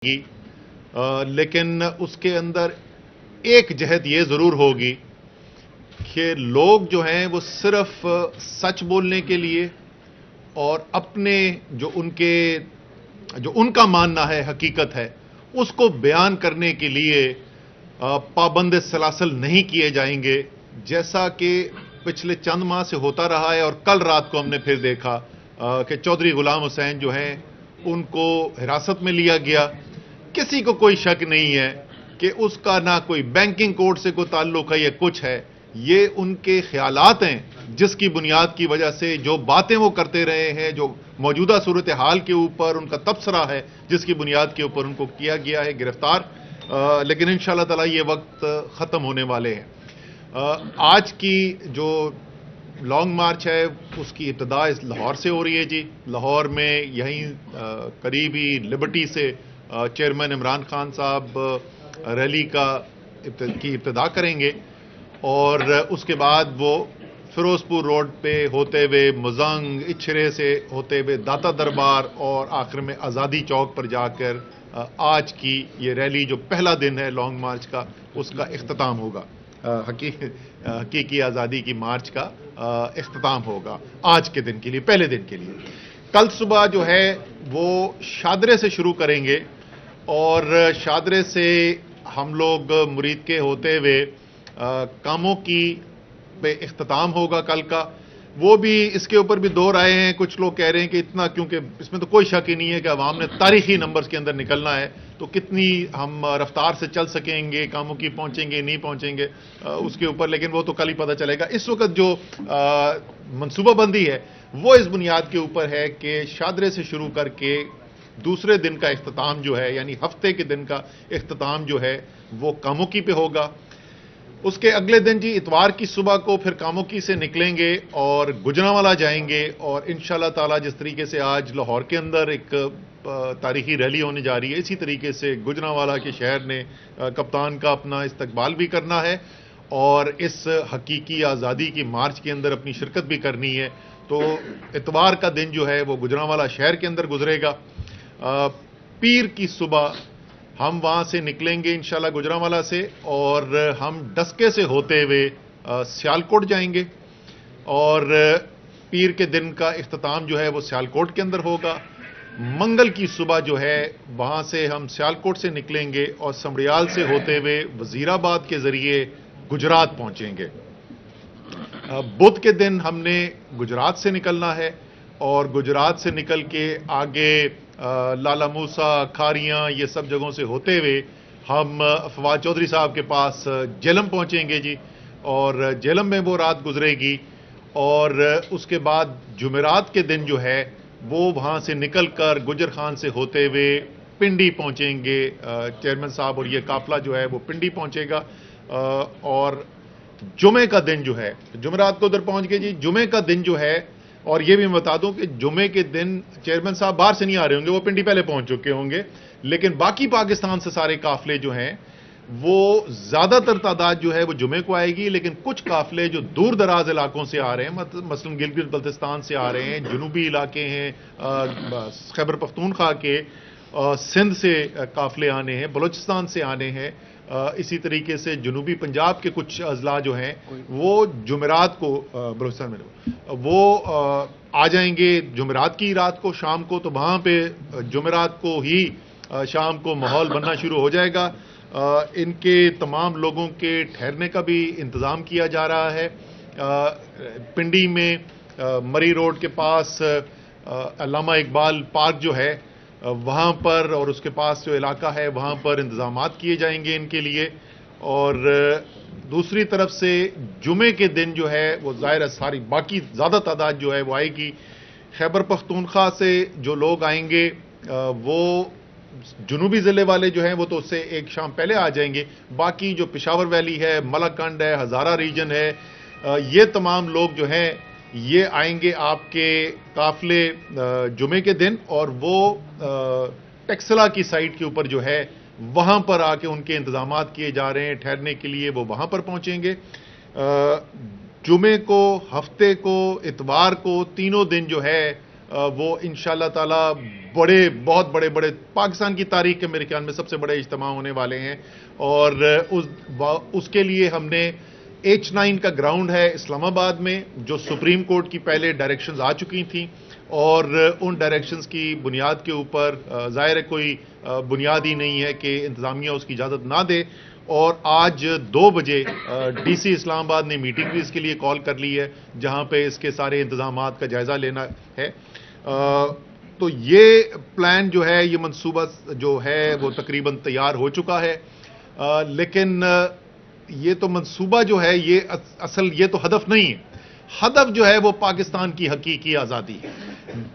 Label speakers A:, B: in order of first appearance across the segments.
A: گی، لیکن اس کے اندر ایک جہت یہ ضرور ہوگی کہ لوگ جو ہیں وہ صرف سچ بولنے کے لیے اور اپنے جو ان کا ماننا ہے حقیقت ہے اس کو بیان کرنے کے لیے پابند سلاسل نہیں کیے جائیں گے، جیسا کہ پچھلے چند ماہ سے ہوتا رہا ہے۔ اور کل رات کو ہم نے پھر دیکھا کہ چودھری غلام حسین جو ہیں ان کو حراست میں لیا گیا۔ کسی کو کوئی شک نہیں ہے کہ اس کا نہ کوئی بینکنگ کوڈ سے کوئی تعلق ہے یا کچھ ہے، یہ ان کے خیالات ہیں جس کی بنیاد کی وجہ سے جو باتیں وہ کرتے رہے ہیں، جو موجودہ صورتحال کے اوپر ان کا تبصرہ ہے جس کی بنیاد کے اوپر ان کو کیا گیا ہے گرفتار۔ لیکن انشاءاللہ تعالی یہ وقت ختم ہونے والے ہیں۔ آج کی جو لانگ مارچ ہے اس کی ابتدا لاہور سے ہو رہی ہے جی۔ لاہور میں یہیں قریب ہی لبرٹی سے چیئرمین عمران خان صاحب ریلی کی ابتدا کریں گے، اور اس کے بعد وہ فیروز پور روڈ پہ ہوتے ہوئے مزنگ اچھرے سے ہوتے ہوئے داتا دربار اور آخر میں آزادی چوک پر جا کر آج کی یہ ریلی جو پہلا دن ہے لانگ مارچ کا اس کا اختتام ہوگا۔ حقیقی آزادی کی مارچ کا اختتام ہوگا آج کے دن کے لیے، پہلے دن کے لیے۔ کل صبح جو ہے وہ شادرے سے شروع کریں گے، اور شادرے سے ہم لوگ مرید کے ہوتے ہوئے کاموں کی پہ اختتام ہوگا کل کا۔ وہ بھی اس کے اوپر بھی دو رائے ہیں، کچھ لوگ کہہ رہے ہیں کہ اتنا، کیونکہ اس میں تو کوئی شک ہی نہیں ہے کہ عوام نے تاریخی نمبرز کے اندر نکلنا ہے، تو کتنی ہم رفتار سے چل سکیں گے، کاموں کی پہنچیں گے نہیں پہنچیں گے اس کے اوپر، لیکن وہ تو کل ہی پتہ چلے گا۔ اس وقت جو منصوبہ بندی ہے وہ اس بنیاد کے اوپر ہے کہ شادرے سے شروع کر کے دوسرے دن کا اختتام جو ہے، یعنی ہفتے کے دن کا اختتام جو ہے وہ کاموکی پہ ہوگا۔ اس کے اگلے دن جی اتوار کی صبح کو پھر کاموکی سے نکلیں گے اور گجرانوالہ جائیں گے، اور انشاءاللہ تعالی جس طریقے سے آج لاہور کے اندر ایک تاریخی ریلی ہونے جا رہی ہے، اسی طریقے سے گجرانوالہ کے شہر نے کپتان کا اپنا استقبال بھی کرنا ہے اور اس حقیقی آزادی کی مارچ کے اندر اپنی شرکت بھی کرنی ہے۔ تو اتوار کا دن جو ہے وہ گجرانوالہ شہر کے اندر گزرے گا۔ پیر کی صبح ہم وہاں سے نکلیں گے انشاءاللہ گجرانوالہ سے، اور ہم ڈسکے سے ہوتے ہوئے سیالکوٹ جائیں گے، اور پیر کے دن کا اختتام جو ہے وہ سیالکوٹ کے اندر ہوگا۔ منگل کی صبح جو ہے وہاں سے ہم سیالکوٹ سے نکلیں گے اور سمڑیال سے ہوتے ہوئے وزیر آباد کے ذریعے گجرات پہنچیں گے۔ بدھ کے دن ہم نے گجرات سے نکلنا ہے، اور گجرات سے نکل کے آگے لالا موسا، کھاریاں، یہ سب جگہوں سے ہوتے ہوئے ہم فواد چودھری صاحب کے پاس جیلم پہنچیں گے جی، اور جیلم میں وہ رات گزرے گی، اور اس کے بعد جمعرات کے دن جو ہے وہ وہاں سے نکل کر گجر خان سے ہوتے ہوئے پنڈی پہنچیں گے چیئرمین صاحب، اور یہ قافلہ جو ہے وہ پنڈی پہنچے گا۔ اور جمعے کا دن جو ہے، جمعرات کو ادھر پہنچ گئے جی، جمعے کا دن جو ہے، اور یہ بھی میں بتا دوں کہ جمعے کے دن چیئرمین صاحب باہر سے نہیں آ رہے ہوں گے، وہ پنڈی پہلے پہنچ چکے ہوں گے، لیکن باقی پاکستان سے سارے قافلے جو ہیں وہ زیادہ تر تعداد جو ہے وہ جمعے کو آئے گی، لیکن کچھ قافلے جو دور دراز علاقوں سے آ رہے ہیں، مثلا گلگت بلتستان سے آ رہے ہیں، جنوبی علاقے ہیں، خیبر پختونخوا کے، سندھ سے قافلے آنے ہیں، بلوچستان سے آنے ہیں، اسی طریقے سے جنوبی پنجاب کے کچھ اضلاع جو ہیں وہ جمعرات کو بلوچستان میں وہ آ جائیں گے جمعرات کی رات کو، شام کو، تو وہاں پہ جمعرات کو ہی شام کو ماحول بننا شروع ہو جائے گا۔ ان کے تمام لوگوں کے ٹھہرنے کا بھی انتظام کیا جا رہا ہے۔ پنڈی میں مری روڈ کے پاس علامہ اقبال پارک جو ہے وہاں پر، اور اس کے پاس جو علاقہ ہے وہاں پر انتظامات کیے جائیں گے ان کے لیے۔ اور دوسری طرف سے جمعے کے دن جو ہے وہ ظاہر ہے ساری باقی زیادہ تعداد جو ہے وہ آئے گی۔ خیبر پختونخوا سے جو لوگ آئیں گے وہ جنوبی ضلع والے جو ہیں وہ تو اس سے ایک شام پہلے آ جائیں گے، باقی جو پشاور ویلی ہے، ملاکنڈ ہے، ہزارہ ریجن ہے، یہ تمام لوگ جو ہیں یہ آئیں گے آپ کے قافلے جمعے کے دن، اور وہ ٹیکسلا کی سائٹ کے اوپر جو ہے وہاں پر آ کے ان کے انتظامات کیے جا رہے ہیں ٹھہرنے کے لیے، وہ وہاں پر پہنچیں گے۔ جمعے کو، ہفتے کو، اتوار کو، تینوں دن جو ہے وہ انشاءاللہ تعالی بہت بڑے پاکستان کی تاریخ کے میرے خیال میں سب سے بڑے اجتماع ہونے والے ہیں، اور اس کے لیے ہم نے H9 کا گراؤنڈ ہے اسلام آباد میں، جو سپریم کورٹ کی پہلے ڈائریکشنز آ چکی تھیں، اور ان ڈائریکشنز کی بنیاد کے اوپر ظاہر ہے کوئی بنیاد ہی نہیں ہے کہ انتظامیہ اس کی اجازت نہ دے، اور آج 2 بجے ڈی سی اسلام آباد نے میٹنگ بھی اس کے لیے کال کر لی ہے، جہاں پہ اس کے سارے انتظامات کا جائزہ لینا ہے۔ تو یہ پلان جو ہے، یہ منصوبہ جو ہے وہ تقریباً تیار ہو چکا ہے، لیکن یہ تو منصوبہ جو ہے یہ تو ہدف نہیں ہے۔ ہدف جو ہے وہ پاکستان کی حقیقی آزادی ہے۔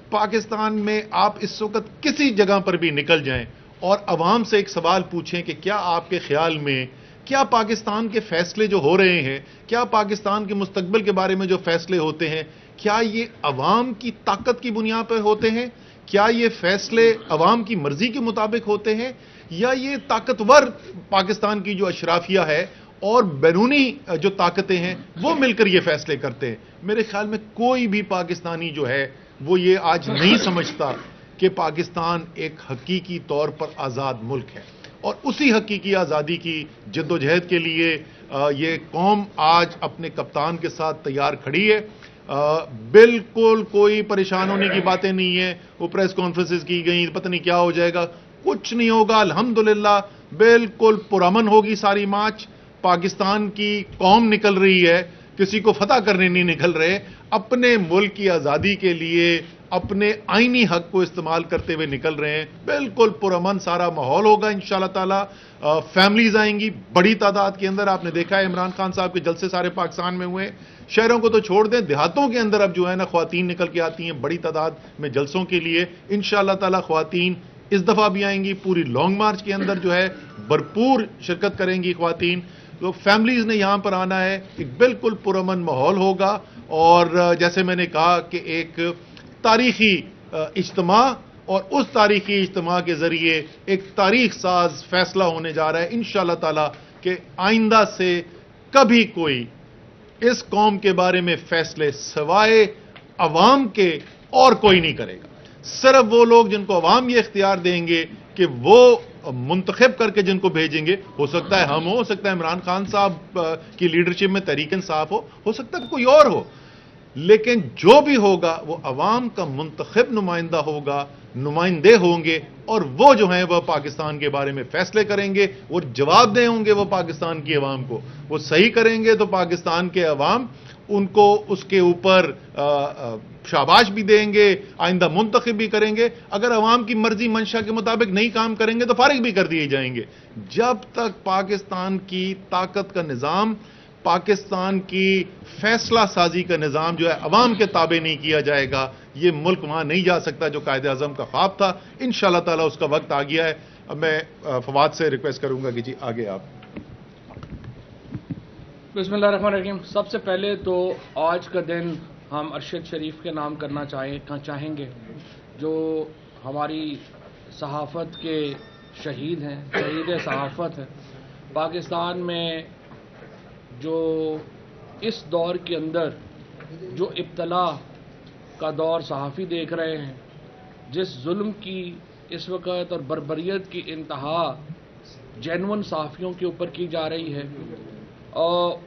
A: پاکستان میں آپ اس وقت کسی جگہ پر بھی نکل جائیں اور عوام سے ایک سوال پوچھیں کہ کیا آپ کے خیال میں، کیا پاکستان کے فیصلے جو ہو رہے ہیں، کیا پاکستان کے مستقبل کے بارے میں جو فیصلے ہوتے ہیں، کیا یہ عوام کی طاقت کی بنیاد پر ہوتے ہیں؟ کیا یہ فیصلے عوام کی مرضی کے مطابق ہوتے ہیں، یا یہ طاقتور پاکستان کی جو اشرافیہ ہے اور بیرونی جو طاقتیں ہیں وہ مل کر یہ فیصلے کرتے ہیں؟ میرے خیال میں کوئی بھی پاکستانی جو ہے وہ یہ آج نہیں سمجھتا کہ پاکستان ایک حقیقی طور پر آزاد ملک ہے، اور اسی حقیقی آزادی کی جد و جہد کے لیے یہ قوم آج اپنے کپتان کے ساتھ تیار کھڑی ہے۔ بالکل کوئی پریشان ہونے کی باتیں نہیں ہیں۔ وہ پریس کانفرنسز کی گئیں، پتہ نہیں کیا ہو جائے گا، کچھ نہیں ہوگا، الحمدللہ بالکل پرامن ہوگی ساری مارچ۔ پاکستان کی قوم نکل رہی ہے، کسی کو فتح کرنے نہیں نکل رہے، اپنے ملک کی آزادی کے لیے اپنے آئینی حق کو استعمال کرتے ہوئے نکل رہے ہیں۔ بالکل پرامن سارا ماحول ہوگا انشاءاللہ تعالی۔ فیملیز آئیں گی بڑی تعداد کے اندر، آپ نے دیکھا ہے عمران خان صاحب کے جلسے سارے پاکستان میں ہوئے، شہروں کو تو چھوڑ دیں، دیہاتوں کے اندر اب جو ہے نا خواتین نکل کے آتی ہیں بڑی تعداد میں جلسوں کے لیے۔ انشاءاللہ تعالی خواتین اس دفعہ بھی آئیں گی، پوری لانگ مارچ کے اندر جو ہے بھرپور شرکت کریں گی خواتین۔ تو فیملیز نے یہاں پر آنا ہے، ایک بالکل پرامن ماحول ہوگا، اور جیسے میں نے کہا کہ ایک تاریخی اجتماع، اور اس تاریخی اجتماع کے ذریعے ایک تاریخ ساز فیصلہ ہونے جا رہا ہے انشاءاللہ تعالی کہ آئندہ سے کبھی کوئی اس قوم کے بارے میں فیصلے سوائے عوام کے اور کوئی نہیں کرے گا۔ صرف وہ لوگ جن کو عوام یہ اختیار دیں گے کہ وہ منتخب کر کے جن کو بھیجیں گے، ہو سکتا ہے ہم ہو سکتا ہے عمران خان صاحب کی لیڈرشپ میں تحریک انصاف ہو سکتا ہے کوئی اور ہو، لیکن جو بھی ہوگا وہ عوام کا منتخب نمائندہ ہوگا، نمائندے ہوں گے، اور وہ جو ہیں وہ پاکستان کے بارے میں فیصلے کریں گے، وہ جواب دہ ہوں گے وہ پاکستان کی عوام کو۔ وہ صحیح کریں گے تو پاکستان کے عوام ان کو اس کے اوپر شاباش بھی دیں گے، آئندہ منتخب بھی کریں گے۔ اگر عوام کی مرضی منشا کے مطابق نہیں کام کریں گے تو فارغ بھی کر دیے جائیں گے۔ جب تک پاکستان کی طاقت کا نظام، پاکستان کی فیصلہ سازی کا نظام جو ہے عوام کے تابع نہیں کیا جائے گا، یہ ملک وہاں نہیں جا سکتا جو قائد اعظم کا خواب تھا۔ انشاءاللہ تعالی اس کا وقت آ گیا ہے۔ اب میں فواد سے ریکویسٹ کروں گا کہ جی آگے آپ۔
B: بسم اللہ الرحمن الرحیم۔ سب سے پہلے تو آج کا دن ہم ارشد شریف کے نام کرنا چاہیں گے، جو ہماری صحافت کے شہید ہیں، شہید صحافت ہیں۔ پاکستان میں جو اس دور کے اندر جو ابتلا کا دور صحافی دیکھ رہے ہیں، جس ظلم کی اس وقت اور بربریت کی انتہا جینون صحافیوں کے اوپر کی جا رہی ہے، اور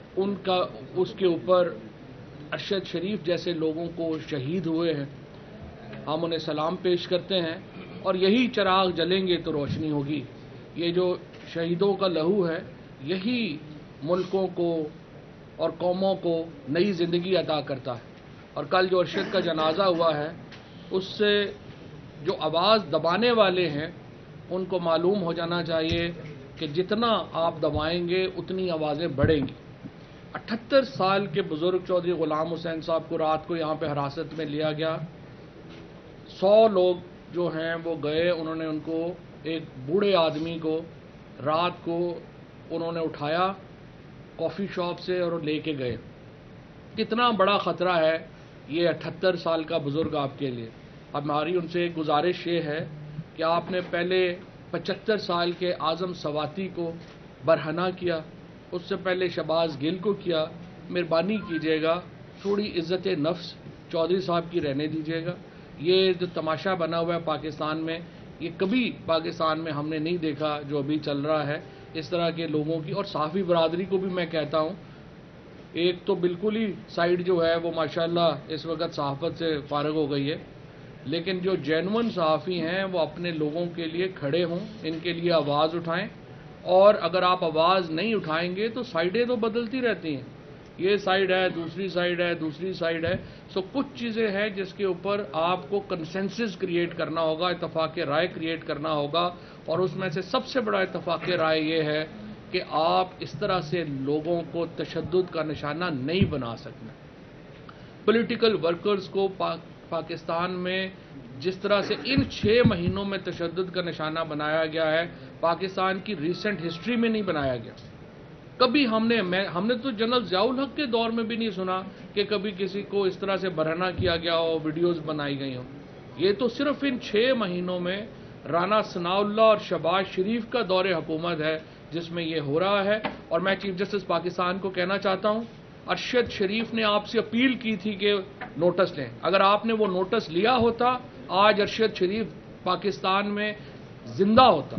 B: اس کے اوپر ارشد شریف جیسے لوگوں کو شہید ہوئے ہیں، ہم انہیں سلام پیش کرتے ہیں، اور یہی چراغ جلیں گے تو روشنی ہوگی۔ یہ جو شہیدوں کا لہو ہے، یہی ملکوں کو اور قوموں کو نئی زندگی عطا کرتا ہے۔ اور کل جو ارشد کا جنازہ ہوا ہے، اس سے جو آواز دبانے والے ہیں ان کو معلوم ہو جانا چاہیے کہ جتنا آپ دبائیں گے اتنی آوازیں بڑھیں گی۔ 78 سال کے بزرگ چودھری غلام حسین صاحب کو رات کو یہاں پہ حراست میں لیا گیا۔ 100 لوگ جو ہیں وہ گئے، انہوں نے ان کو، ایک بوڑھے آدمی کو رات کو انہوں نے اٹھایا کافی شاپ سے اور لے کے گئے۔ کتنا بڑا خطرہ ہے یہ 78 سال کا بزرگ آپ کے لیے۔ اب ہماری ان سے گزارش یہ ہے کہ آپ نے پہلے 75 سال کے اعظم سواتی کو برہنہ کیا، اس سے پہلے شہباز گل کو کیا، مہربانی کیجیے گا تھوڑی عزت نفس چودھری صاحب کی رہنے دیجیے گا۔ یہ جو تماشا بنا ہوا ہے پاکستان میں، یہ کبھی پاکستان میں ہم نے نہیں دیکھا جو ابھی چل رہا ہے اس طرح کے لوگوں کی. اور صحافی برادری کو بھی میں کہتا ہوں، ایک تو بالکل ہی سائیڈ جو ہے وہ ماشاءاللہ اس وقت صحافت سے فارغ ہو گئی ہے، لیکن جو جینون صحافی ہیں وہ اپنے لوگوں کے لیے کھڑے ہوں، ان کے لیے آواز اٹھائیں. اور اگر آپ آواز نہیں اٹھائیں گے تو سائیڈیں تو بدلتی رہتی ہیں، یہ سائیڈ ہے، دوسری سائیڈ ہے، دوسری سائیڈ ہے. سو کچھ چیزیں ہیں جس کے اوپر آپ کو کنسنسس کریٹ کرنا ہوگا، اتفاق رائے کریٹ کرنا ہوگا. اور اس میں سے سب سے بڑا اتفاق رائے یہ ہے کہ آپ اس طرح سے لوگوں کو تشدد کا نشانہ نہیں بنا سکتے. پولیٹیکل ورکرز کو پاکستان میں جس طرح سے ان 6 مہینوں میں تشدد کا نشانہ بنایا گیا ہے، پاکستان کی ریسنٹ ہسٹری میں نہیں بنایا گیا. کبھی ہم نے تو جنرل ضیاء الحق کے دور میں بھی نہیں سنا کہ کبھی کسی کو اس طرح سے برہنہ کیا گیا ہو، ویڈیوز بنائی گئی ہوں. یہ تو صرف ان 6 مہینوں میں رانا ثناء اللہ اور شہباز شریف کا دور حکومت ہے جس میں یہ ہو رہا ہے. اور میں چیف جسٹس پاکستان کو کہنا چاہتا ہوں، ارشد شریف نے آپ سے اپیل کی تھی کہ نوٹس لیں. اگر آپ نے وہ نوٹس لیا ہوتا، آج ارشد شریف پاکستان میں زندہ ہوتا.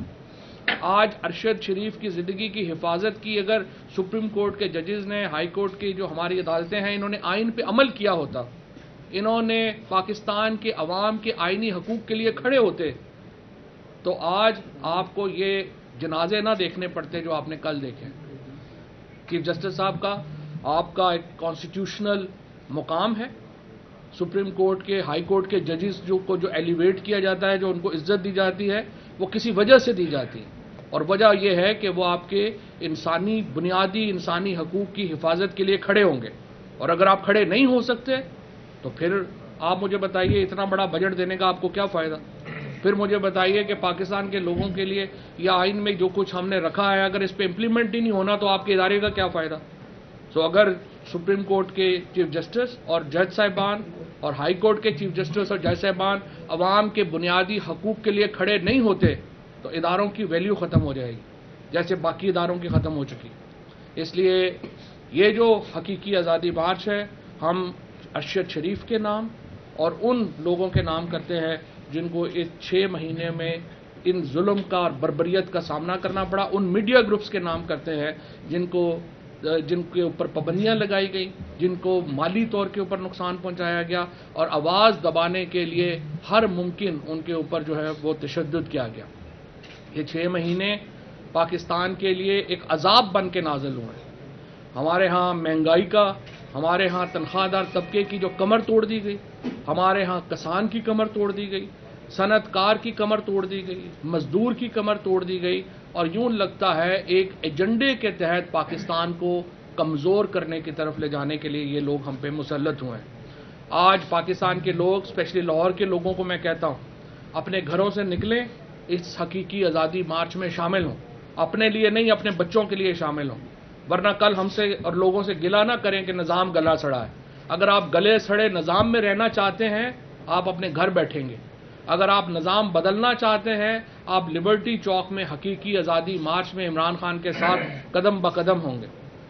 B: آج ارشد شریف کی زندگی کی حفاظت کی اگر سپریم کورٹ کے ججز نے، ہائی کورٹ کی جو ہماری عدالتیں ہیں، انہوں نے آئین پہ عمل کیا ہوتا، انہوں نے پاکستان کے عوام کے آئینی حقوق کے لیے کھڑے ہوتے، تو آج آپ کو یہ جنازے نہ دیکھنے پڑتے جو آپ نے کل دیکھے. چیف جسٹس صاحب کا آپ کا ایک کانسٹیٹیوشنل مقام ہے. سپریم کورٹ کے، ہائی کورٹ کے ججز جو ایلیویٹ کیا جاتا ہے، جو ان کو عزت دی جاتی ہے، وہ کسی وجہ سے دی جاتی ہے. اور وجہ یہ ہے کہ وہ آپ کے بنیادی انسانی حقوق کی حفاظت کے لیے کھڑے ہوں گے. اور اگر آپ کھڑے نہیں ہو سکتے تو پھر آپ مجھے بتائیے اتنا بڑا بجٹ دینے کا آپ کو کیا فائدہ؟ پھر مجھے بتائیے کہ پاکستان کے لوگوں کے لیے یا آئین میں جو کچھ ہم نے رکھا ہے اگر اس پہ امپلیمنٹ ہی نہیں ہونا تو آپ کے ادارے کا کیا فائدہ؟ سو اگر سپریم کورٹ کے چیف جسٹس اور جج صاحبان اور ہائی کورٹ کے چیف جسٹس اور جج صاحبان عوام کے بنیادی حقوق کے لیے کھڑے نہیں ہوتے تو اداروں کی ویلیو ختم ہو جائے گی، جیسے باقی اداروں کی ختم ہو چکی. اس لیے یہ جو حقیقی آزادی مارچ ہے، ہم ارشد شریف کے نام اور ان لوگوں کے نام کرتے ہیں جن کو اس 6 مہینے میں ان ظلم کا اور بربریت کا سامنا کرنا پڑا. ان میڈیا گروپس کے نام کرتے ہیں جن کے اوپر پابندیاں لگائی گئی، جن کو مالی طور کے اوپر نقصان پہنچایا گیا، اور آواز دبانے کے لیے ہر ممکن ان کے اوپر جو ہے وہ تشدد کیا گیا. یہ 6 مہینے پاکستان کے لیے ایک عذاب بن کے نازل ہوئے ہیں. ہمارے ہاں مہنگائی کا، ہمارے ہاں تنخواہ دار طبقے کی جو کمر توڑ دی گئی، ہمارے ہاں کسان کی کمر توڑ دی گئی، صنعت کار کی کمر توڑ دی گئی، مزدور کی کمر توڑ دی گئی. اور یوں لگتا ہے ایک ایجنڈے کے تحت پاکستان کو کمزور کرنے کی طرف لے جانے کے لیے یہ لوگ ہم پہ مسلط ہوئے ہیں. آج پاکستان کے لوگ، اسپیشلی لاہور کے لوگوں کو میں کہتا ہوں، اپنے گھروں سے نکلیں، اس حقیقی آزادی مارچ میں شامل ہوں. اپنے لیے نہیں، اپنے بچوں کے لیے شامل ہوں. ورنہ کل ہم سے اور لوگوں سے گلہ نہ کریں کہ نظام گلا سڑا ہے. اگر آپ گلے سڑے نظام میں رہنا چاہتے ہیں، آپ اپنے گھر بیٹھیں گے. اگر آپ نظام بدلنا چاہتے ہیں، آپ لبرٹی چوک میں حقیقی آزادی مارچ میں عمران خان کے ساتھ قدم بقدم ہوں گے.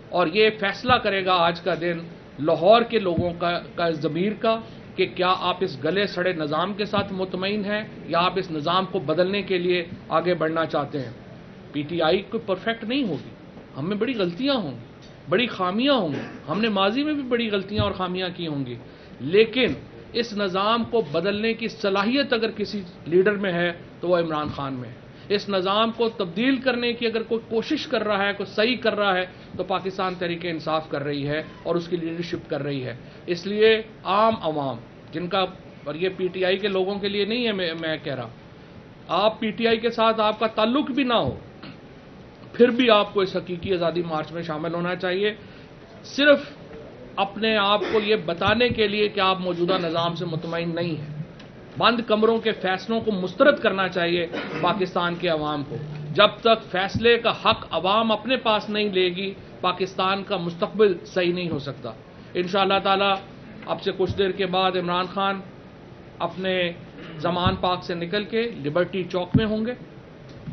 B: اور یہ فیصلہ کرے گا آج کا دن لاہور کے لوگوں کا ضمیر کا کہ کیا آپ اس گلے سڑے نظام کے ساتھ مطمئن ہیں یا آپ اس نظام کو بدلنے کے لیے آگے بڑھنا چاہتے ہیں. پی ٹی آئی کوئی پرفیکٹ نہیں ہوگی، ہم میں بڑی غلطیاں ہوں گی، بڑی خامیاں ہوں گی. ہم نے ماضی میں بھی بڑی غلطیاں اور خامیاں کی ہوں گی، لیکن اس نظام کو بدلنے کی صلاحیت اگر کسی لیڈر میں ہے تو وہ عمران خان میں ہے. اس نظام کو تبدیل کرنے کی اگر کوئی کوشش کر رہا ہے، کوئی صحیح کر رہا ہے تو پاکستان تحریک انصاف کر رہی ہے اور اس کی لیڈرشپ کر رہی ہے. اس لیے عام عوام جن کا، اور یہ پی ٹی آئی کے لوگوں کے لیے نہیں ہے میں کہہ رہا، آپ پی ٹی آئی کے ساتھ آپ کا تعلق بھی نہ ہو پھر بھی آپ کو اس حقیقی آزادی مارچ میں شامل ہونا چاہیے، صرف اپنے آپ کو یہ بتانے کے لیے کہ آپ موجودہ نظام سے مطمئن نہیں ہیں. بند کمروں کے فیصلوں کو مسترد کرنا چاہیے پاکستان کے عوام کو. جب تک فیصلے کا حق عوام اپنے پاس نہیں لے گی، پاکستان کا مستقبل صحیح نہیں ہو سکتا. انشاءاللہ تعالی اب سے کچھ دیر کے بعد عمران خان اپنے زمان پاک سے نکل کے لبرٹی چوک میں ہوں گے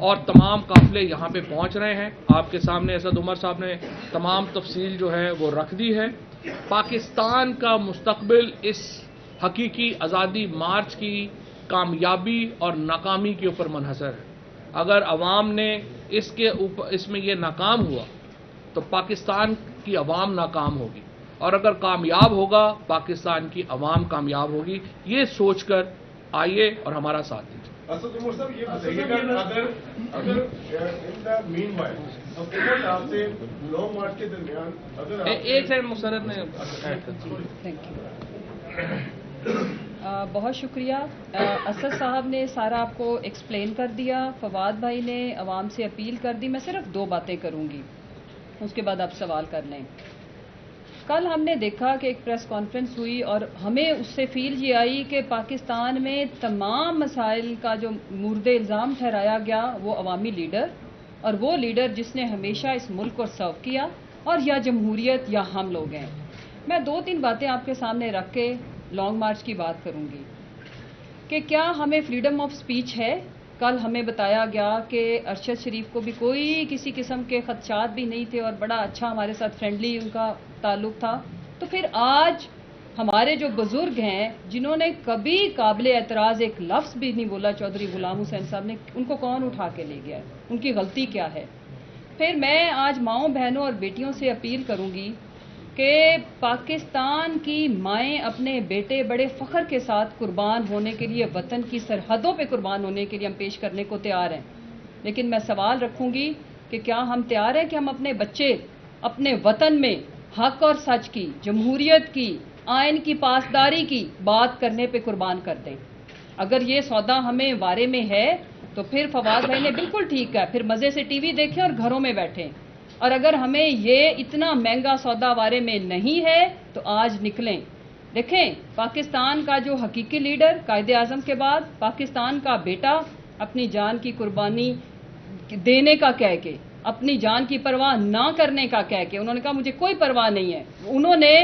B: اور تمام قافلے یہاں پہ پہنچ رہے ہیں. آپ کے سامنے اسد عمر صاحب نے تمام تفصیل جو ہے وہ رکھ دی ہے. پاکستان کا مستقبل اس حقیقی آزادی مارچ کی کامیابی اور ناکامی کے اوپر منحصر ہے. اگر عوام نے اس میں یہ ناکام ہوا تو پاکستان کی عوام ناکام ہوگی, اور اگر کامیاب ہوگا پاکستان کی عوام کامیاب ہوگی. یہ سوچ کر آئیے اور ہمارا ساتھ دیجیے.
C: اسد عمر صاحب یہ بتائیے کہ اگر مین وائل حکومت آپ سے لانگ مارچ کے درمیان اگر
B: ایک سیکنڈ مسرت نے
D: بہت شکریہ. اسد صاحب نے سارا آپ کو ایکسپلین کر دیا, فواد بھائی نے عوام سے اپیل کر دی. میں صرف 2 باتیں کروں گی, اس کے بعد آپ سوال کر لیں. کل ہم نے دیکھا کہ ایک پریس کانفرنس ہوئی اور ہمیں اس سے فیل یہ آئی کہ پاکستان میں تمام مسائل کا جو مورد الزام ٹھہرایا گیا وہ عوامی لیڈر, اور وہ لیڈر جس نے ہمیشہ اس ملک کو سرو کیا, اور یا جمہوریت یا ہم لوگ ہیں. میں 2-3 باتیں آپ کے سامنے رکھ کے لانگ مارچ کی بات کروں گی کہ کیا ہمیں فریڈم آف سپیچ ہے. کل ہمیں بتایا گیا کہ ارشد شریف کو بھی کوئی کسی قسم کے خدشات بھی نہیں تھے اور بڑا اچھا ہمارے ساتھ فرینڈلی ان کا تعلق تھا. تو پھر آج ہمارے جو بزرگ ہیں جنہوں نے کبھی قابل اعتراض ایک لفظ بھی نہیں بولا, چودھری غلام حسین صاحب نے, ان کو کون اٹھا کے لے گیا ہے؟ ان کی غلطی کیا ہے؟ پھر میں آج ماؤں بہنوں اور بیٹیوں سے اپیل کروں گی کہ پاکستان کی مائیں اپنے بیٹے بڑے فخر کے ساتھ قربان ہونے کے لیے, وطن کی سرحدوں پہ قربان ہونے کے لیے ہم پیش کرنے کو تیار ہیں. لیکن میں سوال رکھوں گی کہ کیا ہم تیار ہیں کہ ہم اپنے بچے اپنے وطن میں حق اور سچ کی, جمہوریت کی, آئین کی پاسداری کی بات کرنے پہ قربان کر دیں؟ اگر یہ سودا ہمیں وارے میں ہے تو پھر فواد بھائی نے بالکل ٹھیک ہے, پھر مزے سے ٹی وی دیکھیں اور گھروں میں بیٹھیں. اور اگر ہمیں یہ اتنا مہنگا سودا وارے میں نہیں ہے تو آج نکلیں. دیکھیں, پاکستان کا جو حقیقی لیڈر قائد اعظم کے بعد پاکستان کا بیٹا اپنی جان کی قربانی دینے کا کہہ کے, اپنی جان کی پرواہ نہ کرنے کا کہہ کے, انہوں نے کہا مجھے کوئی پرواہ نہیں ہے. انہوں نے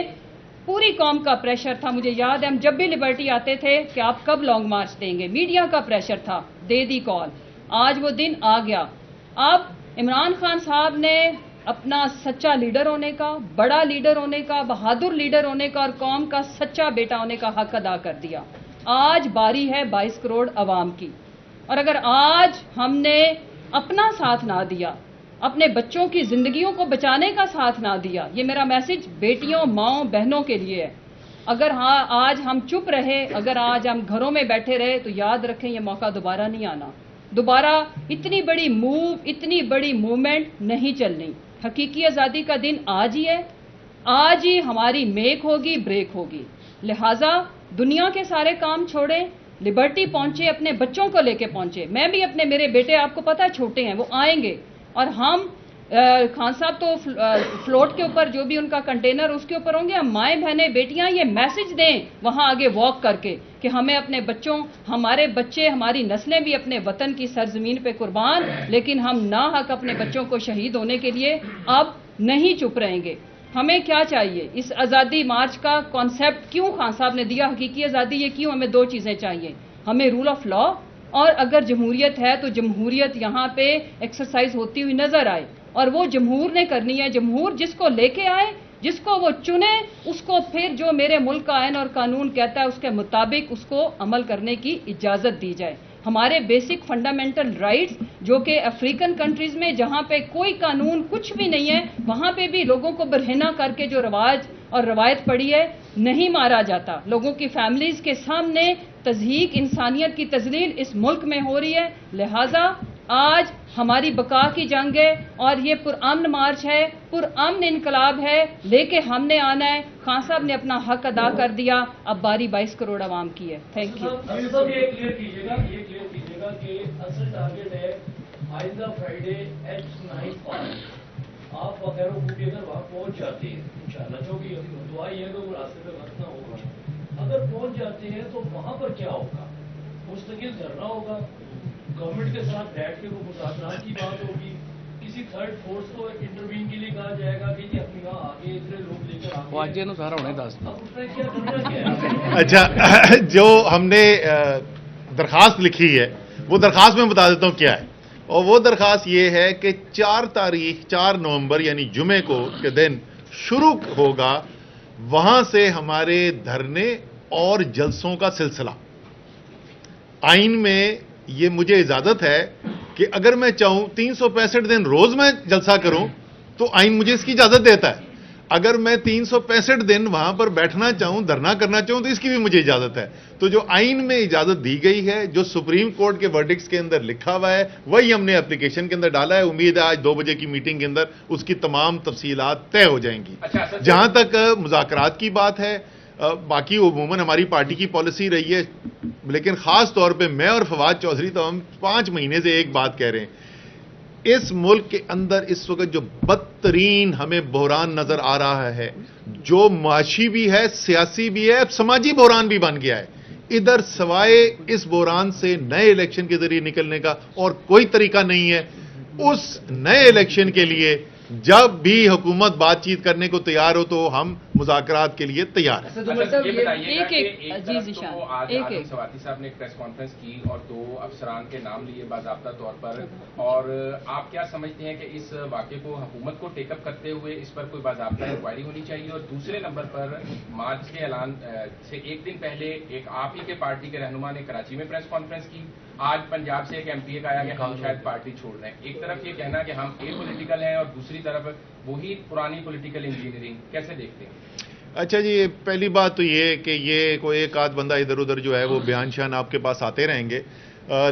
D: پوری قوم کا پریشر تھا, مجھے یاد ہے ہم جب بھی لبرٹی آتے تھے کہ آپ کب لانگ مارچ دیں گے, میڈیا کا پریشر تھا, دے دی کال. آج وہ دن آ گیا. اب عمران خان صاحب نے اپنا سچا لیڈر ہونے کا, بڑا لیڈر ہونے کا, بہادر لیڈر ہونے کا اور قوم کا سچا بیٹا ہونے کا حق ادا کر دیا. آج باری ہے 22 کروڑ عوام کی, اور اگر آج ہم نے اپنا ساتھ نہ دیا, اپنے بچوں کی زندگیوں کو بچانے کا ساتھ نہ دیا, یہ میرا میسج بیٹیوں, ماؤں, بہنوں کے لیے ہے. اگر آج ہم چپ رہے, اگر آج ہم گھروں میں بیٹھے رہے تو یاد رکھیں یہ موقع دوبارہ نہیں آنا. دوبارہ اتنی بڑی موو, اتنی بڑی موومنٹ نہیں چلنی. حقیقی آزادی کا دن آج ہی ہے, آج ہی ہماری میک ہوگی, بریک ہوگی. لہٰذا دنیا کے سارے کام چھوڑیں, لبرٹی پہنچے, اپنے بچوں کو لے کے پہنچے. میں بھی اپنے, میرے بیٹے آپ کو پتہ چھوٹے ہیں, وہ آئیں گے, اور ہم خان صاحب تو فلوٹ کے اوپر جو بھی ان کا کنٹینر اس کے اوپر ہوں گے. ہم مائیں بہنیں بیٹیاں یہ میسج دیں وہاں آگے واک کر کے کہ ہمیں اپنے بچوں, ہمارے بچے, ہماری نسلیں بھی اپنے وطن کی سرزمین پہ قربان, لیکن ہم ناحق اپنے بچوں کو شہید ہونے کے لیے اب نہیں چپ رہیں گے. ہمیں کیا چاہیے؟ اس آزادی مارچ کا کانسیپٹ کیوں خان صاحب نے دیا, حقیقی آزادی, یہ کیوں؟ ہمیں 2 چیزیں چاہیے. ہمیں رول آف لا, اور اگر جمہوریت ہے تو جمہوریت یہاں پہ ایکسرسائز ہوتی ہوئی نظر آئے, اور وہ جمہور نے کرنی ہے. جمہور جس کو لے کے آئے, جس کو وہ چنے, اس کو پھر جو میرے ملک کا آئین اور قانون کہتا ہے اس کے مطابق اس کو عمل کرنے کی اجازت دی جائے. ہمارے بیسک فنڈامنٹل رائٹس جو کہ افریقن کنٹریز میں جہاں پہ کوئی قانون کچھ بھی نہیں ہے, وہاں پہ بھی لوگوں کو برہنہ کر کے جو رواج اور روایت پڑی ہے نہیں مارا جاتا. لوگوں کی فیملیز کے سامنے تضحیک, انسانیت کی تذلیل اس ملک میں ہو رہی ہے. لہٰذا آج ہماری بقا کی جنگ ہے, اور یہ پرامن مارچ ہے, پرامن انقلاب ہے, لے کے ہم نے آنا ہے. خان صاحب نے اپنا حق ادا کر دیا, اب باری 22 کروڑ عوام کی ہے. Thank you.
E: یہ کلیئر کیجیے گا کہ اصل ٹارگیٹ ہے آئندہ فرائیڈے H9 آپ وغیرہ کو بھی اگر وہاں پہنچ جاتے ہیں انشاءاللہ, جو بھی دعا یہ ہے کہ وہ راستے پہ وقت نہ ہوگا, اگر پہنچ جاتے ہیں تو وہاں پر کیا ہوگا؟ مستقل دھرنا ہوگا, گورنمنٹ کے ساتھ بیٹھ کے وہ مذاکرات کی بات ہوگی, کسی تھرڈ فورس کو انٹروین کے لیے کہا جائے گا کہ اپنی وہاں آگے اتنے لوگ لے کر آگے,
B: واجے نو سارا ہونے دس.
E: اب اس میں کیا کرنا کیا ہے؟
A: اچھا, جو ہم نے درخواست لکھی ہے وہ درخواست میں بتا دیتا ہوں کیا ہے. اور وہ درخواست یہ ہے کہ 4 نومبر یعنی جمعے کو کے دن شروع ہوگا, وہاں سے ہمارے دھرنے اور جلسوں کا سلسلہ. آئین میں یہ مجھے اجازت ہے کہ اگر میں چاہوں 365 دن روز میں جلسہ کروں تو آئین مجھے اس کی اجازت دیتا ہے. اگر میں 365 دن وہاں پر بیٹھنا چاہوں, دھرنا کرنا چاہوں تو اس کی بھی مجھے اجازت ہے. تو جو آئین میں اجازت دی گئی ہے, جو سپریم کورٹ کے ورڈکٹس کے اندر لکھا ہوا ہے, وہی ہم نے اپلیکیشن کے اندر ڈالا ہے. امید ہے آج 2 بجے کی میٹنگ کے اندر اس کی تمام تفصیلات طے ہو جائیں گی. جہاں تک مذاکرات کی بات ہے, باقی عموماً ہماری پارٹی کی پالیسی رہی ہے, لیکن خاص طور پہ میں اور فواد چودھری تو ہم 5 مہینے سے ایک بات کہہ رہے ہیں. اس ملک کے اندر اس وقت جو بدترین ہمیں بحران نظر آ رہا ہے, جو معاشی بھی ہے, سیاسی بھی ہے, اب سماجی بحران بھی بن گیا ہے. ادھر سوائے اس بحران سے نئے الیکشن کے ذریعے نکلنے کا اور کوئی طریقہ نہیں ہے. اس نئے الیکشن کے لیے جب بھی حکومت بات چیت کرنے کو تیار ہو تو ہم مذاکرات کے لیے تیار ہیں.
F: آدم سواتی صاحب نے ایک پریس کانفرنس کی اور 2 افسران کے نام لیے باضابطہ طور پر, اور آپ کیا سمجھتے ہیں کہ اس واقعے کو حکومت کو ٹیک اپ کرتے ہوئے اس پر کوئی باضابطہ انکوائری ہونی چاہیے؟ اور دوسرے نمبر پر مارچ کے اعلان سے 1 دن پہلے ایک آپ ہی کے پارٹی کے رہنما نے کراچی میں پریس کانفرنس کی, آج پنجاب سے ایک ایم پی اے کا آیا کہ ہم شاید پارٹی چھوڑ رہے ہیں. ایک طرف یہ کہنا کہ ہم پولیٹیکل ہیں اور دوسری طرف وہی پرانی پولیٹیکل انجینئرنگ, کیسے دیکھتے ہیں؟
A: اچھا جی, پہلی بات تو یہ کہ یہ کوئی ایک آدھ بندہ ادھر ادھر جو ہے وہ بیان شان آپ کے پاس آتے رہیں گے,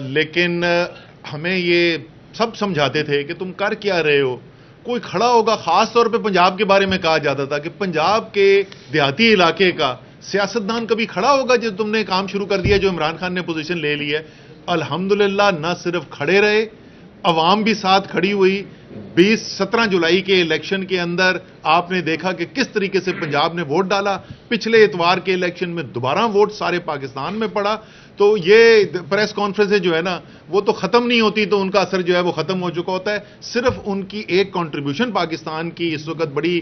A: لیکن ہمیں یہ سب سمجھاتے تھے کہ تم کر کیا رہے ہو. کوئی کھڑا ہوگا, خاص طور پہ پنجاب کے بارے میں کہا جاتا تھا کہ پنجاب کے دیہاتی علاقے کا سیاستدان کبھی کھڑا ہوگا جو تم نے کام شروع کر دیا جو عمران خان نے پوزیشن لے لی ہے. الحمدللہ نہ صرف کھڑے رہے, عوام بھی ساتھ کھڑی ہوئی. 17 جولائی کے الیکشن کے اندر آپ نے دیکھا کہ کس طریقے سے پنجاب نے ووٹ ڈالا. پچھلے اتوار کے الیکشن میں دوبارہ ووٹ سارے پاکستان میں پڑا. تو یہ پریس کانفرنسیں جو ہے نا وہ تو ختم نہیں ہوتی, تو ان کا اثر جو ہے وہ ختم ہو چکا ہوتا ہے. صرف ان کی ایک کنٹریبیوشن پاکستان کی اس وقت بڑی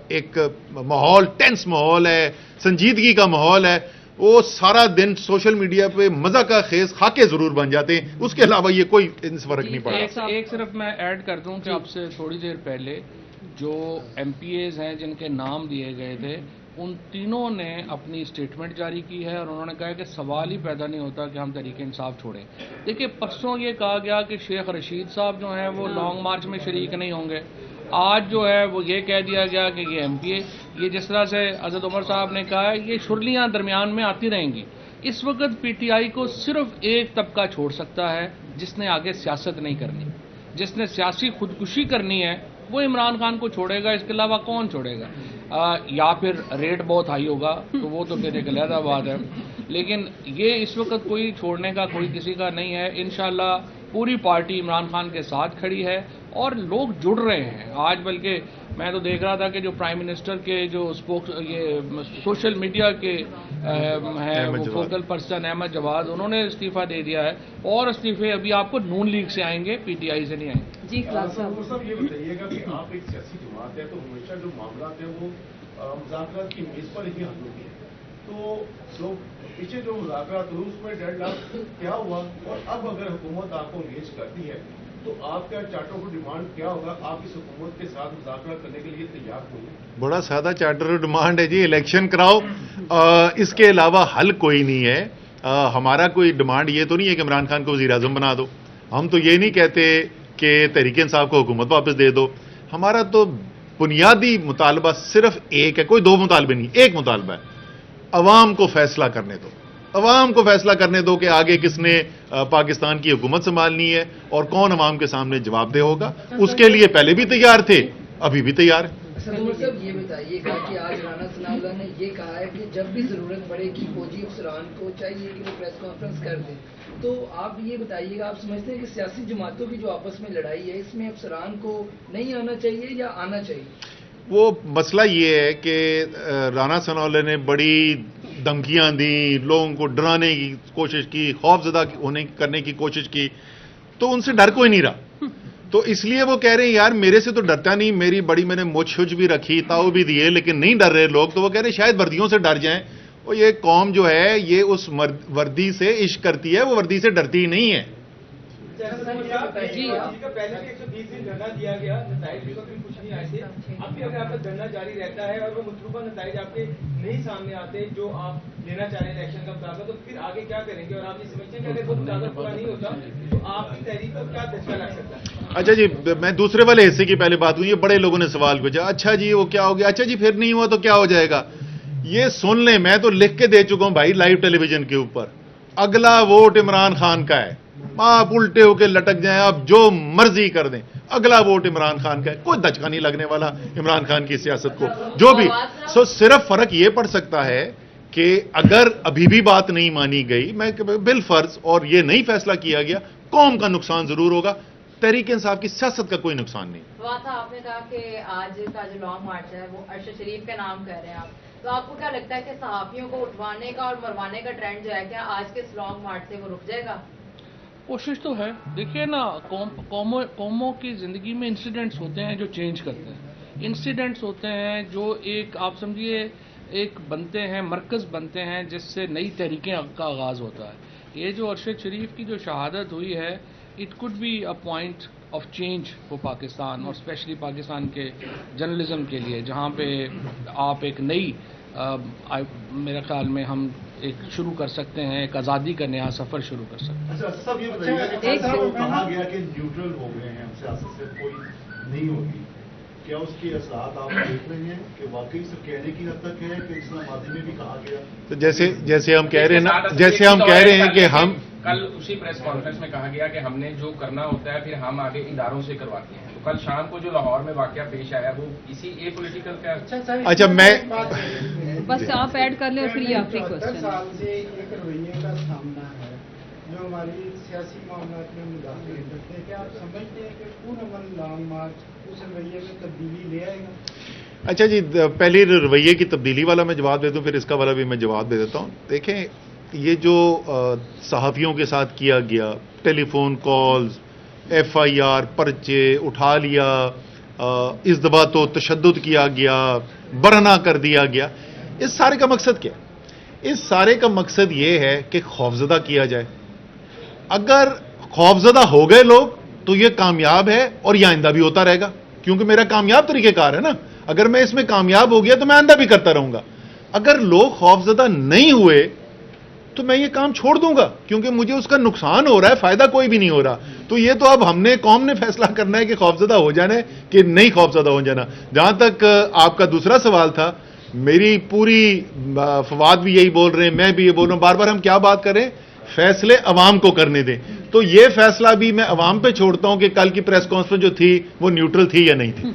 A: ایک ماحول, ٹینس ماحول ہے, سنجیدگی کا ماحول ہے. وہ سارا دن سوشل میڈیا پہ مزہ کا خیز خاکے ضرور بن جاتے ہیں, اس کے علاوہ یہ کوئی فرق نہیں پڑا.
B: ایک صرف میں ایڈ کر دوں کہ آپ سے تھوڑی دیر پہلے جو ایم پی ایز ہیں جن کے نام دیے گئے تھے, ان تینوں نے اپنی اسٹیٹمنٹ جاری کی ہے اور انہوں نے کہا کہ سوال ہی پیدا نہیں ہوتا کہ ہم تحریک انصاف چھوڑیں. دیکھیے, پرسوں یہ کہا گیا کہ شیخ رشید صاحب جو ہیں وہ لانگ مارچ میں شریک نہیں ہوں گے. آج جو ہے وہ یہ کہہ دیا گیا کہ یہ ایم پی اے, یہ جس طرح سے اسد عمر صاحب نے کہا ہے, یہ شرلیاں درمیان میں آتی رہیں گی. اس وقت پی ٹی آئی کو صرف ایک طبقہ چھوڑ سکتا ہے جس نے آگے سیاست نہیں کرنی, جس نے سیاسی خودکشی کرنی ہے وہ عمران خان کو چھوڑے گا. اس کے علاوہ کون چھوڑے گا؟ یا پھر ریٹ بہت ہائی ہوگا تو وہ تو پھر ایک علیحدہ بات ہے, لیکن یہ اس وقت کوئی چھوڑنے کا کوئی کسی کا نہیں ہے. انشاءاللہ پوری پارٹی عمران خان کے ساتھ کھڑی ہے اور لوگ جڑ رہے ہیں. آج بلکہ میں تو دیکھ رہا تھا کہ جو پرائم منسٹر کے جو یہ سوشل میڈیا کے ہیں وہ فوکل پرسن احمد جواد, انہوں نے استعفیٰ دے دیا ہے, اور استعفے ابھی آپ کو نون لیگ سے آئیں گے, پی ٹی آئی سے نہیں آئیں گے.
D: جی
C: صاحب یہ بتائیے گا کہ آپ ایک سیاسی جماعت ہے تو ہمیشہ جو معاملات ہیں وہ مذاکرات کی میز پر ہی حل ہوتی ہے. تو جو پیچھے جو مذاکرات ہوئے اس میں ڈیڈ لاک کیا ہوا, اور اب اگر حکومت آپ کو انگیج کرتی ہے تو آپ کا چارٹر آف ڈیمانڈ کیا ہوگا؟ آپ اس حکومت کے ساتھ مذاکرات کرنے کے لیے تیار ہوئے؟
A: بڑا سادہ چارٹر آف ڈیمانڈ ہے جی, الیکشن کراؤ. اس کے علاوہ حل کوئی نہیں ہے. ہمارا کوئی ڈیمانڈ یہ تو نہیں ہے کہ عمران خان کو وزیر اعظم بنا دو. ہم تو یہ نہیں کہتے کہ تحریک انصاف کو حکومت واپس دے دو. ہمارا تو بنیادی مطالبہ صرف ایک ہے, کوئی 2 مطالبے نہیں, ایک مطالبہ ہے, عوام کو فیصلہ کرنے دو. عوام کو فیصلہ کرنے دو کہ آگے کس نے پاکستان کی حکومت سنبھالنی ہے اور کون عوام کے سامنے جواب دہ ہوگا. اس کے لیے پہلے بھی تیار تھے, ابھی بھی تیار ہیں.
G: صاحب یہ بتائیے گا کہ آج رانا ثناء اللہ نے یہ کہا ہے کہ جب بھی ضرورت پڑے گی فوجی افسران کو چاہیے کہ وہ پریس کانفرنس کر دیں. تو آپ یہ بتائیے گا, آپ سمجھتے ہیں کہ سیاسی جماعتوں کی جو آپس میں لڑائی ہے اس میں افسران کو نہیں آنا چاہیے یا آنا چاہیے؟
A: وہ مسئلہ یہ ہے کہ رانا ثناء اللہ نے بڑی دھمکیاں دیں, لوگوں کو ڈرانے کی کوشش کی, خوف زدہ کرنے کی کوشش کی, تو ان سے ڈر کوئی نہیں رہا. تو اس لیے وہ کہہ رہے ہیں یار میرے سے تو ڈرتا نہیں, میری بڑی میں نے مچھ شچ بھی رکھی, تاؤ بھی دیے, لیکن نہیں ڈر رہے لوگ. تو وہ کہہ رہے ہیں شاید وردیوں سے ڈر جائیں. اور یہ قوم جو ہے یہ اس وردی سے عشق کرتی ہے, وہ وردی سے ڈرتی ہی نہیں ہے.
D: جی
H: کا پہلے بھی 120 دن دھرنا دیا گیا، نتائج بھی کچھ نہیں آئے تھے. اب بھی اگر آپ کا دھرنا جاری رہتا ہے اور وہ مطلوبہ نتائج آپ کے نہیں سامنے آتے جو آپ لینا چاہ رہے ہیں الیکشن کا مطالبہ، تو پھر آگے کیا کریں گے؟ اور آپ یہ سمجھتے ہیں کہ اگر وہ مطالبہ پورا نہیں ہوتا تو آپ کی تحریک کو کیا دھچکا لگ سکتا ہے؟
A: اچھا جی، میں دوسرے والے حصے کی پہلے بات کروں. یہ بڑے لوگوں نے سوال پوچھا، اچھا جی وہ کیا ہو گیا؟ اچھا جی پھر نہیں ہوا تو کیا ہو جائے گا؟ یہ سن لیں، میں تو لکھ کے دے چکا ہوں بھائی لائیو ٹیلی ویژن کے اوپر، اگلا ووٹ عمران خان کا ہے. آپ الٹے ہو کے لٹک جائیں، آپ جو مرضی کر دیں، اگلا ووٹ عمران خان کا ہے. کوئی دھچکا نہیں لگنے والا عمران خان کی سیاست کو جو بھی. صرف فرق یہ پڑ سکتا ہے کہ اگر ابھی بھی بات نہیں مانی گئی، میں بالفرض اور یہ نہیں فیصلہ کیا گیا، قوم کا نقصان ضرور ہوگا، تحریک انصاف کی سیاست کا کوئی نقصان نہیں.
I: تھا آپ نے کہا کہ آج کا جو لانگ مارچ ہے وہ ارشد شریف کا نام کہہ رہے ہیں آپ، تو آپ کو کیا لگتا ہے کہ صحافیوں کو اٹھوانے کا اور مروانے کا ٹرینڈ جو ہے کیا آج کے اس لانگ مارچ سے وہ رک جائے گا؟
B: کوشش تو ہے. دیکھیے نا، قوموں کی زندگی میں انسیڈنٹس ہوتے ہیں جو چینج کرتے ہیں، انسیڈنٹس ہوتے ہیں جو ایک آپ سمجھیے ایک بنتے ہیں، مرکز بنتے ہیں جس سے نئی تحریکیں کا آغاز ہوتا ہے. یہ جو ارشد شریف کی جو شہادت ہوئی ہے، it could be a point of change for Pakistan, اور اسپیشلی پاکستان کے جرنلزم کے لیے، جہاں پہ آپ ایک نئی میرے خیال میں ہم ایک شروع کر سکتے ہیں، ایک آزادی کا نیا سفر شروع کر سکتے ہیں.
C: اچھا سب یہ بتائیے گا کہ کہا گیا کہ نیوٹرل ہو گئے ہیں، ہم سیاست سے کوئی نہیں ہوگی، کیا اس کے اثرات آپ دیکھ رہے ہیں کہ واقعی سب کہنے کی حد تک ہے کہ اسلام آبادی میں بھی کہا گیا؟
A: تو جیسے ہم کہہ رہے ہیں نا، جیسے ہم کہہ رہے ہیں کہ ہم
F: کل اسی پریس کانفرنس میں کہا گیا کہ ہم نے جو کرنا ہوتا ہے پھر ہم آگے اداروں سے کرواتے ہیں. تو کل شام کو جو لاہور میں واقعہ پیش آیا وہ اسی اے پولیٹیکل کا.
A: اچھا میں
D: بس آپ ایڈ کر لیں، پھر یہ آخری
J: 10
D: کوشچن.
J: سال سے ایک رویے کا سامنا ہے جو ہماری سیاسی معاملات میں مداخلت کرتے ہیں. کیا آپ سمجھتے ہیں کہ پورامن لانگ مارچ اس رویے میں تبدیلی لے آئے گا؟
A: اچھا جی، پہلے رویے کی تبدیلی والا میں جواب دیتا ہوں، پھر اس کا والا بھی میں جواب دے دیتا ہوں. دیکھیں، یہ جو صحافیوں کے ساتھ کیا گیا، telephone calls, F I R, پرچے اٹھا لیا، اس دفعہ تو تشدد کیا گیا، برہنہ کر دیا گیا، اس سارے کا مقصد کیا ہے؟ اس سارے کا مقصد یہ ہے کہ خوفزدہ کیا جائے. اگر خوفزدہ ہو گئے لوگ تو یہ کامیاب ہے اور یہ آئندہ بھی ہوتا رہے گا، کیونکہ میرا کامیاب طریقہ کار ہے نا. اگر میں اس میں کامیاب ہو گیا تو میں آئندہ بھی کرتا رہوں گا. اگر لوگ خوفزدہ نہیں ہوئے تو میں یہ کام چھوڑ دوں گا، کیونکہ مجھے اس کا نقصان ہو رہا ہے، فائدہ کوئی بھی نہیں ہو رہا. تو یہ تو اب قوم نے فیصلہ کرنا ہے کہ خوفزدہ ہو جانا ہے کہ نہیں خوفزدہ ہو جانا. جہاں تک آپ کا دوسرا سوال تھا، میری پوری فواد بھی یہی بول رہے ہیں، میں بھی یہ بول رہا ہوں، بار بار ہم کیا بات کریں، فیصلے عوام کو کرنے دیں. تو یہ فیصلہ بھی میں عوام پہ چھوڑتا ہوں کہ کل کی پریس کانفرنس جو تھی وہ نیوٹرل تھی یا نہیں تھی.